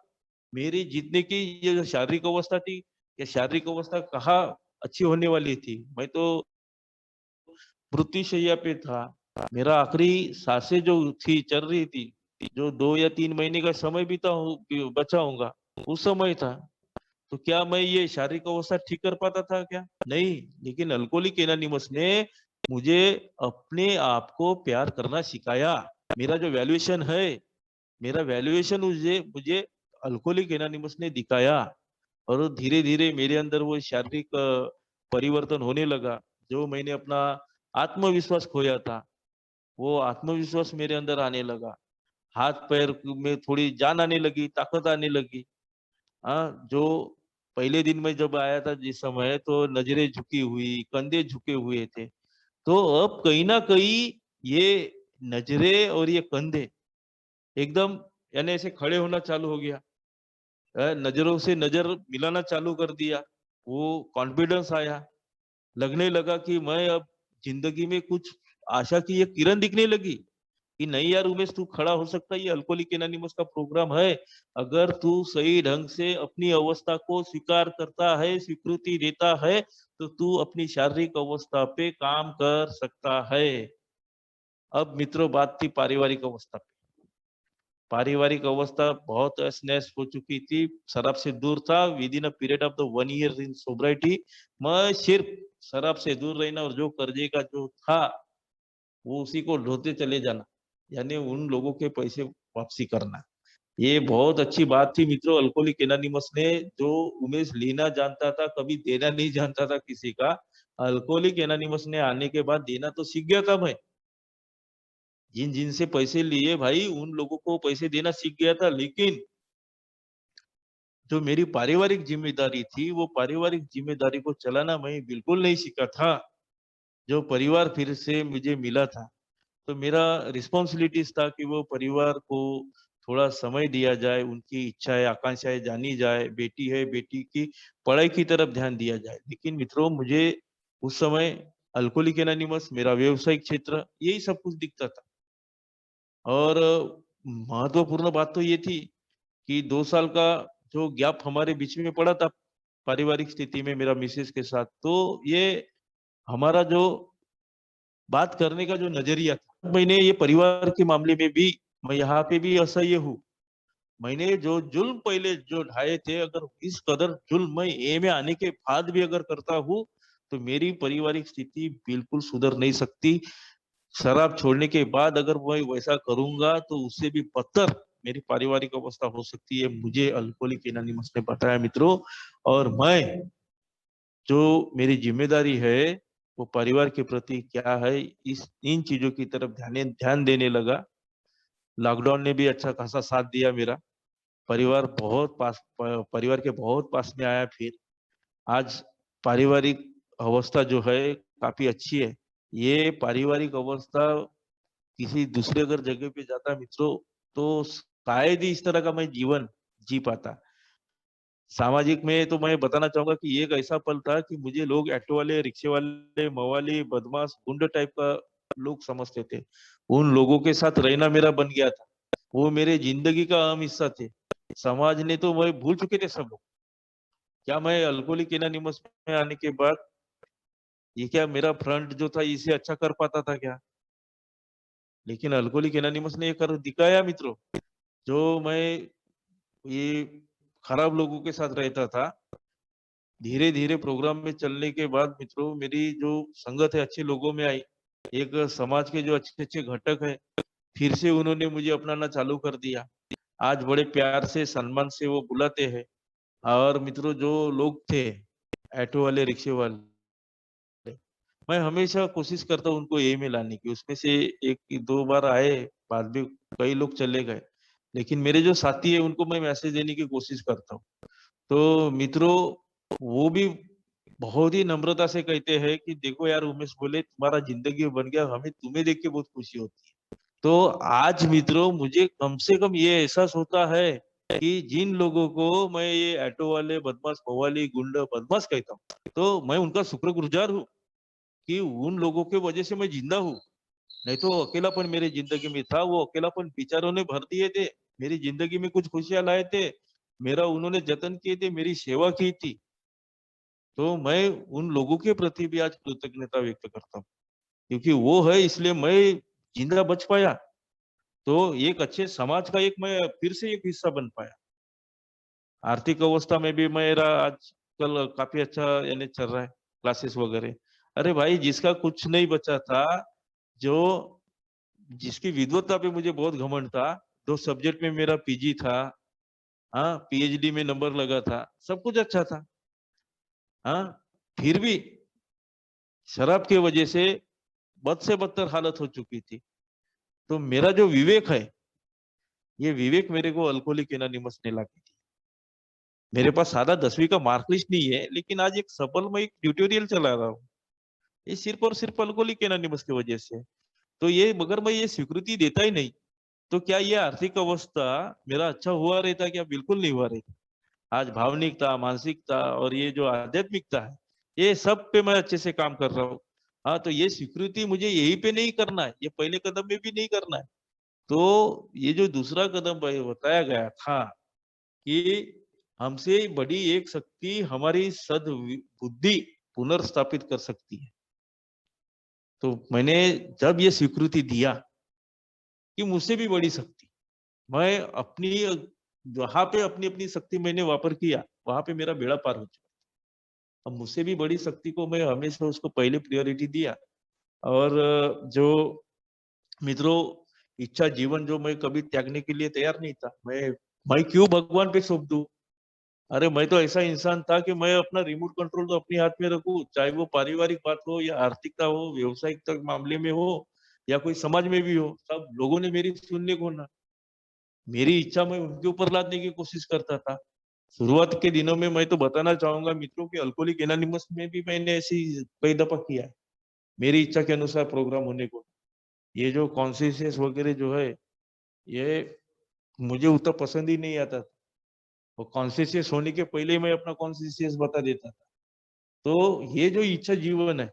मेरी जीतने की ये जो शारीरिक अवस्था थी, ये शारीरिक अवस्था कहाँ अच्छी होने वाली थी। मैं तो मृत्युशैया पे था। मेरा आखिरी सांसें जो थी चल रही थी, जो 2 या 3 महीने का समय बचा होगा, उस समय था। तो क्या मैं ये शारीरिक अवस्था ठीक कर पाता था क्या? नहीं। लेकिन अल्कोहलिक एनोनिमस ने मुझे अपने आप को प्यार करना सिखाया। मेरा जो वैल्यूएशन है, मेरा वैल्यूएशन मुझे मुझे अल्कोहलिक एनोनिमस ने दिखाया और धीरे धीरे मेरे अंदर वो शारीरिक परिवर्तन होने लगा। जो मैंने अपना आत्मविश्वास खोया था, वो आत्मविश्वास मेरे अंदर आने लगा। हाथ पैर में थोड़ी जान आने लगी, ताकत आने लगी। हाँ, जो पहले दिन में जब आया था जिस समय, तो नजरें झुकी हुई, कंधे झुके हुए थे। तो अब कहीं ना कहीं ये नजरें और ये कंधे एकदम यानी ऐसे खड़े होना चालू हो गया। नजरों से नजर मिलाना चालू कर दिया। वो कॉन्फिडेंस आया। लगने लगा कि मैं अब जिंदगी में कुछ आशा की ये किरण दिखने लगी कि नहीं यार उमेश, तू खड़ा हो सकता है। ये अल्कोहलिक एनोनिमस का प्रोग्राम है। अगर तू सही ढंग से अपनी अवस्था को स्वीकार करता है, स्वीकृति देता है, तो तू अपनी शारीरिक अवस्था पे काम कर सकता है। अब मित्रों, बात थी पारिवारिक अवस्था पे। पारिवारिक अवस्था बहुत असनैस हो चुकी थी। शराब से दूर था। Within a period of the 1 year in sobriety, मैं सिर्फ शराब से दूर रहना और जो कर्जे का जो था वो उसी को ढोते चले जाना, यानी उन लोगों के पैसे वापसी करना। ये बहुत अच्छी बात थी मित्रों। अल्कोहलिक एनोनिमस ने जो उमेश लेना जानता था, कभी देना नहीं जानता था किसी का। अल्कोहलिक एनोनिमस ने आने के बाद देना तो सीख गया था मैं। जिन जिन से पैसे लिए भाई, उन लोगों को पैसे देना सीख गया था। लेकिन जो मेरी पारिवारिक जिम्मेदारी थी, वो पारिवारिक जिम्मेदारी को चलाना मैं बिल्कुल नहीं सीखा था। जो परिवार फिर से मुझे मिला था, तो मेरा रिस्पॉन्सिबिलिटीज था कि वो परिवार को थोड़ा समय दिया जाए, उनकी इच्छाएं आकांक्षाएं जानी जाए। बेटी है, बेटी की पढ़ाई की तरफ ध्यान दिया जाए। लेकिन मित्रों, मुझे उस समय अल्कोहलिक एनोनिमस, मेरा व्यवसायिक क्षेत्र, यही सब कुछ दिखता था। और महत्वपूर्ण बात तो ये थी कि 2 साल का जो गैप हमारे बीच में पड़ा था पारिवारिक स्थिति में मेरा मिसेस के साथ, तो ये हमारा जो बात करने का जो नजरिया था, मैंने ये परिवार के मामले में भी, मैं यहाँ पे भी असह्य हूँ। मैंने जो जुल्म पहले जो ढाए थे, अगर इस कदर जुल्म मैं ए में आने के बाद भी अगर करता हूँ, तो मेरी पारिवारिक स्थिति बिल्कुल सुधर नहीं सकती। शराब छोड़ने के बाद अगर मैं वैसा करूंगा, तो उससे भी बदतर मेरी पारिवारिक अवस्था हो सकती है। मुझे अल्कोहलिक एनोनिमस ने बताया मित्रों। और मैं जो मेरी जिम्मेदारी है, वो परिवार के प्रति क्या है, इस इन चीजों की तरफ ध्यान ध्यान देने लगा। लॉकडाउन ने भी अच्छा खासा साथ दिया मेरा। परिवार के बहुत पास में आया फिर। आज पारिवारिक अवस्था जो है काफी अच्छी है। ये पारिवारिक अवस्था किसी दूसरे अगर जगह पे जाता मित्रों, तो शायद ही इस तरह का मैं जीवन जी पाता। सामाजिक में तो मैं बताना चाहूंगा कि ये एक ऐसा पल था कि मुझे लोग ऑटो वाले, रिक्शे वाले, मवाली, बदमाश, गुंड टाइप का लोग समझते थे। उन लोगों के साथ रहना मेरा बन गया था। वो मेरे जिंदगी का अहम हिस्सा थे। समाज ने तो मैं भूल चुके थे सब लोग। क्या मैं अल्कोहलिक एनोनिमस में आने के बाद ये क्या मेरा फ्रंट जो था इसे अच्छा कर पाता था क्या? लेकिन अल्कोहलिक एनोनिमस ने ये कर दिखाया मित्रों। जो मैं ये खराब लोगों के साथ रहता था, धीरे धीरे प्रोग्राम में चलने के बाद मित्रों, मेरी जो संगत है अच्छे लोगों में आई। एक समाज के जो अच्छे अच्छे घटक है, फिर से उन्होंने मुझे अपनाना चालू कर दिया। आज बड़े प्यार से, सम्मान से वो बुलाते हैं। और मित्रों, जो लोग थे ऑटो वाले, रिक्शे वाले, मैं हमेशा कोशिश करता हूँ उनको ए में लाने की। उसमें से एक दो बार आए, बाद में कई लोग चले गए। लेकिन मेरे जो साथी है उनको मैं मैसेज देने की कोशिश करता हूँ। तो मित्रों, वो भी बहुत ही नम्रता से कहते हैं कि देखो यार उमेश, बोले तुम्हारा जिंदगी बन गया, हमें तुम्हें देख के बहुत खुशी होती है। तो आज मित्रों, मुझे कम से कम ये एहसास होता है कि जिन लोगों को मैं ये ऑटो वाले, बदमाश, मवाली, गुंड, बदमाश कहता हूँ, तो मैं उनका शुक्रगुजार हूँ कि उन लोगों के वजह से मैं जिंदा हूँ। नहीं तो अकेलापन मेरे जिंदगी में था, वो अकेलापन बेचारों ने भर दिए थे। मेरी जिंदगी में कुछ खुशियां लाए थे, मेरा उन्होंने जतन किए थे, मेरी सेवा की थी। तो मैं उन लोगों के प्रति भी आज कृतज्ञता व्यक्त करता हूँ, क्योंकि वो है इसलिए मैं जिंदा बच पाया। तो एक अच्छे समाज का एक मैं फिर से एक हिस्सा बन पाया। आर्थिक अवस्था में भी मेरा आजकल काफी अच्छा यानी चल रहा है, क्लासेस वगैरह। अरे भाई, जिसका कुछ नहीं बचा था, जो जिसकी विद्वता पे मुझे बहुत घमंड था, 2 सब्जेक्ट में मेरा पीजी था, हाँ, पीएचडी में नंबर लगा था, सब कुछ अच्छा था। हाँ, फिर भी शराब की वजह से बद से बदतर हालत हो चुकी थी। तो मेरा जो विवेक है, ये विवेक मेरे को अल्कोहलिक एनोनिमस ने ला के दिया। मेरे पास सादा 10वीं का मार्कलिस्ट नहीं है, लेकिन आज एक सफल मैं एक ट्यूटोरियल चला रहा हूँ। ये सिर्फ और सिर्फ अल्कोहलिक एनोनिमस की वजह से है। तो ये मगर मैं ये स्वीकृति देता ही नहीं, तो क्या ये आर्थिक अवस्था मेरा अच्छा हुआ रहता? क्या बिल्कुल नहीं हुआ रहता। आज भावनिकता, मानसिकता और ये जो आध्यात्मिकता है, ये सब पे मैं अच्छे से काम कर रहा हूँ। हाँ, तो ये स्वीकृति मुझे यहीं पे नहीं करना है, ये पहले कदम में भी नहीं करना है। तो ये जो दूसरा कदम बताया गया था कि हमसे बड़ी एक शक्ति हमारी बुद्धि पुनर्स्थापित कर सकती है। तो मैंने जब ये स्वीकृति दिया कि मुझसे भी बड़ी शक्ति, मैं अपनी जहाँ पे अपनी अपनी शक्ति मैंने वापर किया, वहां पे मेरा बेड़ा पार हो चुका। अब मुझसे भी बड़ी शक्ति को मैं हमेशा उसको पहले प्रायोरिटी दिया। और जो मित्रों, इच्छा जीवन जो मैं कभी त्यागने के लिए तैयार नहीं था। मैं क्यों भगवान पे सौंप दूं? अरे मैं तो ऐसा इंसान था कि मैं अपना रिमोट कंट्रोल तो अपने हाथ में रखूं, चाहे वो पारिवारिक बात हो या आर्थिकता हो, व्यवसायिक तक मामले में हो या कोई समाज में भी हो, सब लोगों ने मेरी सुनने को ना, मेरी इच्छा मैं उनके ऊपर लादने की कोशिश करता था। शुरुआत के दिनों में मैं तो बताना चाहूंगा मित्रों कि अल्कोहलिक एनोनिमस में भी मैंने ऐसी कई दफा किया है, मेरी इच्छा के अनुसार प्रोग्राम होने को। ये जो कॉन्शियस वगैरह जो है, ये मुझे उतना पसंद ही नहीं आता था। और कॉन्शियस होने के पहले मैं अपना कॉन्शियस बता देता था। तो ये जो इच्छा जीवन है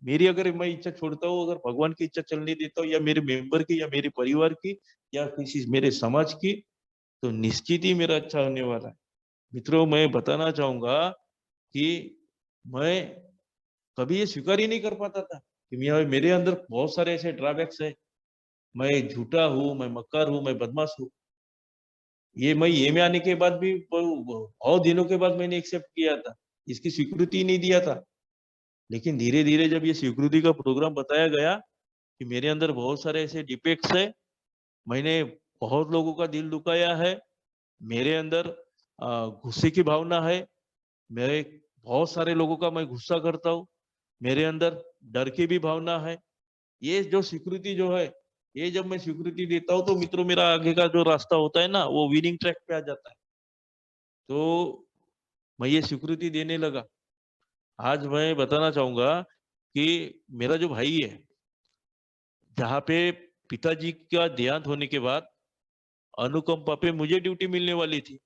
मेरी, अगर मैं इच्छा छोड़ता हूँ, अगर भगवान की इच्छा चलने देता हूँ या मेरे मेंबर की या मेरे परिवार की या किसी मेरे समाज की, तो निश्चित ही मेरा अच्छा होने वाला है। मित्रों, मैं बताना चाहूंगा कि मैं कभी ये स्वीकार ही नहीं कर पाता था कि मेरे अंदर बहुत सारे ऐसे ड्रॉबैक्स है। मैं झूठा हूँ, मैं मक्कार हूँ, मैं बदमाश हूँ। ये मैं ये में आने के बाद भी बहुत दिनों के बाद मैंने एक्सेप्ट किया था, इसकी स्वीकृति नहीं दिया था। लेकिन धीरे धीरे जब ये स्वीकृति का प्रोग्राम बताया गया कि मेरे अंदर बहुत सारे ऐसे डिफेक्ट्स है, मैंने बहुत लोगों का दिल दुखाया है, मेरे अंदर गुस्से की भावना है, मेरे बहुत सारे लोगों का मैं गुस्सा करता हूँ, मेरे अंदर डर की भी भावना है। ये जो स्वीकृति जो है, ये जब मैं स्वीकृति देता हूँ तो मित्रों मेरा आगे का जो रास्ता होता है ना, वो विनिंग ट्रैक पे आ जाता है। तो मैं ये स्वीकृति देने लगा। आज मैं बताना चाहूंगा कि मेरा जो भाई है, जहाँ पे पिताजी का देहांत होने के बाद अनुकंपा पे मुझे ड्यूटी मिलने वाली थी।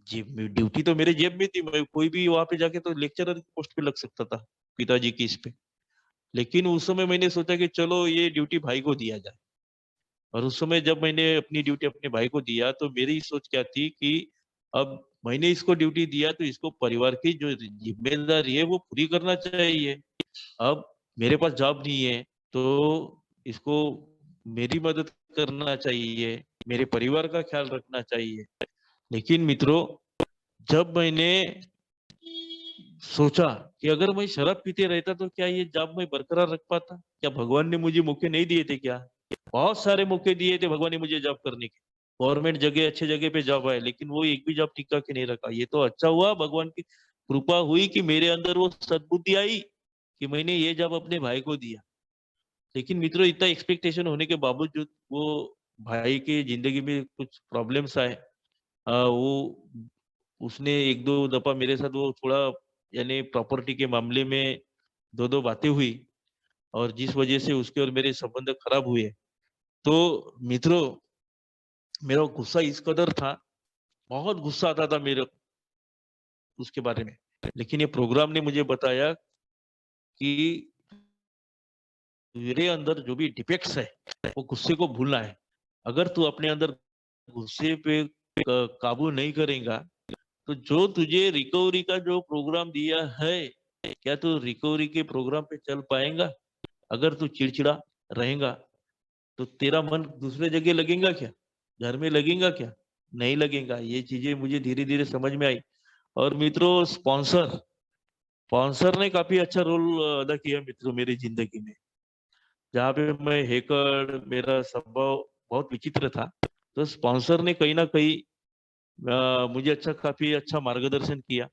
जी, ड्यूटी तो मेरे जेब में थी, मैं कोई भी वहां पे जाके तो लेक्चरर की पोस्ट पे लग सकता था पिताजी की इस पे। लेकिन उस समय मैंने सोचा कि चलो ये ड्यूटी भाई को दिया जाए। और उस समय जब मैंने अपनी ड्यूटी अपने भाई को दिया, तो मेरी सोच क्या थी कि अब मैंने इसको ड्यूटी दिया तो इसको परिवार की जो जिम्मेदारी है वो पूरी करना चाहिए। अब मेरे पास जॉब नहीं है, तो इसको मेरी मदद करना चाहिए, मेरे परिवार का ख्याल रखना चाहिए। लेकिन मित्रों, जब मैंने सोचा कि अगर मैं शराब पीते रहता तो क्या ये जॉब मैं बरकरार रख पाता? क्या भगवान ने मुझे मौके नहीं दिए थे क्या? बहुत सारे मौके दिए थे भगवान ने मुझे जॉब करने के। गवर्नमेंट जगह, अच्छे जगह पे जॉब है, लेकिन वो एक भी जॉब टिका के नहीं रखा। ये तो अच्छा हुआ, भगवान की कृपा हुई कि मेरे अंदर वो सद्बुद्धि आई कि मैंने ये जॉब अपने भाई को दिया। लेकिन मित्रों, इतना एक्सपेक्टेशन होने के बावजूद वो भाई की जिंदगी में कुछ प्रॉब्लम्स आए। वो उसने एक दो दफा मेरे साथ वो थोड़ा, यानी प्रॉपर्टी के मामले में दो दो बातें हुई, और जिस वजह से उसके और मेरे संबंध खराब हुए। तो मित्रों, मेरा गुस्सा इस कदर था, बहुत गुस्सा आता था मेरे उसके बारे में। लेकिन ये प्रोग्राम ने मुझे बताया कि तेरे अंदर जो भी डिफेक्ट्स है, वो गुस्से को भूलना है। अगर तू अपने अंदर गुस्से पे काबू नहीं करेगा, तो जो तुझे रिकवरी का जो प्रोग्राम दिया है, क्या तू रिकवरी के प्रोग्राम पे चल पाएगा? अगर तू चिड़चिड़ा रहेगा, तो तेरा मन दूसरे जगह लगेगा क्या? घर में लगेगा क्या? नहीं लगेगा। ये चीजें मुझे धीरे धीरे समझ में आई। और मित्रों, स्पॉन्सर स्पॉन्सर ने काफी अच्छा रोल अदा किया मित्रों मेरी जिंदगी में। जहाँ पे मैं हेकर, मेरा स्वभाव बहुत विचित्र था, तो स्पॉन्सर ने कहीं ना कहीं मुझे काफी अच्छा मार्गदर्शन किया।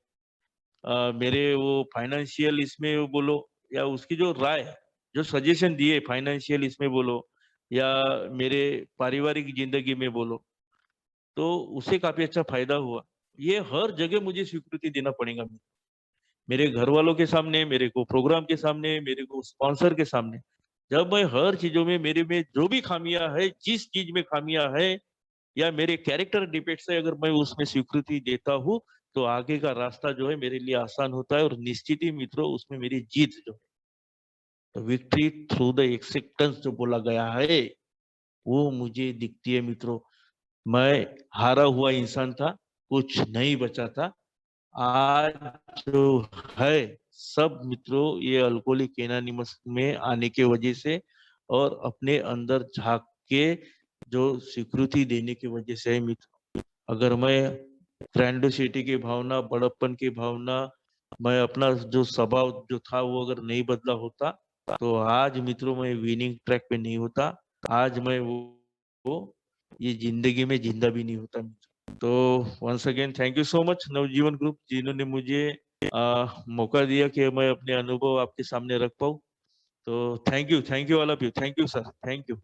मेरे वो फाइनेंशियल इसमें वो बोलो या उसकी जो राय, जो सजेशन दिए फाइनेंशियल इसमें बोलो या मेरे पारिवारिक जिंदगी में बोलो, तो उससे काफी अच्छा फायदा हुआ। ये हर जगह मुझे स्वीकृति देना पड़ेगा। मेरे घर वालों के सामने, मेरे को प्रोग्राम के सामने, मेरे को स्पॉन्सर के सामने, जब मैं हर चीजों में मेरे में जो भी खामियां है, जिस चीज में खामियां है या मेरे कैरेक्टर डिफेक्ट्स है, अगर मैं उसमें स्वीकृति देता हूँ, तो आगे का रास्ता जो है मेरे लिए आसान होता है और निश्चित ही मित्रों उसमें मेरी जीत जो है, विक्ट्री थ्रू द एक्सेप्टेंस जो बोला गया है, वो मुझे दिखती है मित्रों। मैं हारा हुआ इंसान था, कुछ नहीं बचा था। आज जो है सब मित्रों ये अल्कोहलिक एनोनिमस में आने के वजह से और अपने अंदर झांक के जो स्वीकृति देने की वजह से है मित्र। अगर मैं ग्रैंडोसिटी की भावना, बड़प्पन की भावना, मैं अपना जो स्वभाव जो था वो अगर नहीं बदला होता, तो आज मित्रों मैं विनिंग ट्रैक पे नहीं होता। आज मैं वो ये जिंदगी में जिंदा भी नहीं होता मित्र। तो once again thank you so much Navjeevan group, जिन्होंने मुझे मौका दिया कि मैं अपने अनुभव आपके सामने रख पाऊँ। तो thank you all of you, thank you sir, thank you.